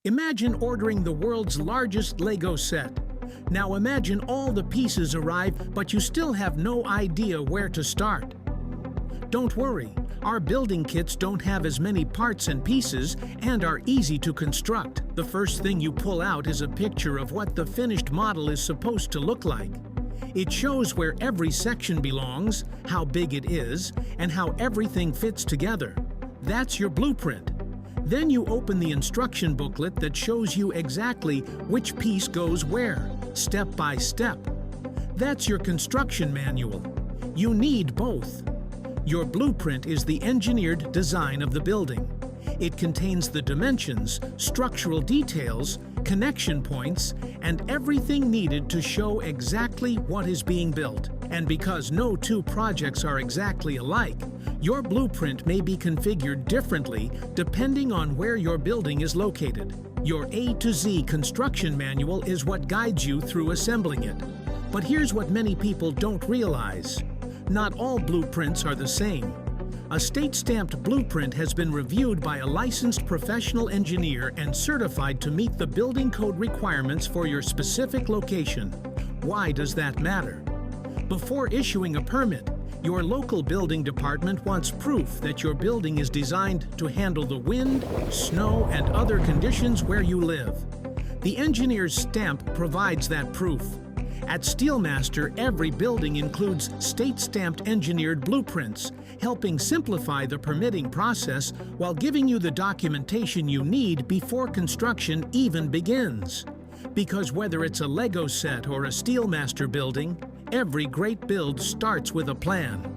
Imagine ordering the world's largest Lego set. Now imagine all the pieces arrive, but you still have no idea where to start. Don't worry, our building kits don't have as many parts and pieces and are easy to construct. The first thing you pull out is a picture of what the finished model is supposed to look like. It shows where every section belongs, how big it is, and how everything fits together. That's your blueprint. Then you open the instruction booklet that shows you exactly which piece goes where, step by step. That's your construction manual. You need both. Your blueprint is the engineered design of the building. It contains the dimensions, structural details, connection points, and everything needed to show exactly what is being built. And because no two projects are exactly alike, your blueprint may be configured differently depending on where your building is located. Your A to Z construction manual is what guides you through assembling it. But here's what many people don't realize. Not all blueprints are the same. A state-stamped blueprint has been reviewed by a licensed professional engineer and certified to meet the building code requirements for your specific location. Why does that matter? Before issuing a permit, your local building department wants proof that your building is designed to handle the wind, snow, and other conditions where you live. The engineer's stamp provides that proof. At SteelMaster, every building includes state-stamped engineered blueprints, helping simplify the permitting process while giving you the documentation you need before construction even begins. Because whether it's a Lego set or a SteelMaster building, every great build starts with a plan.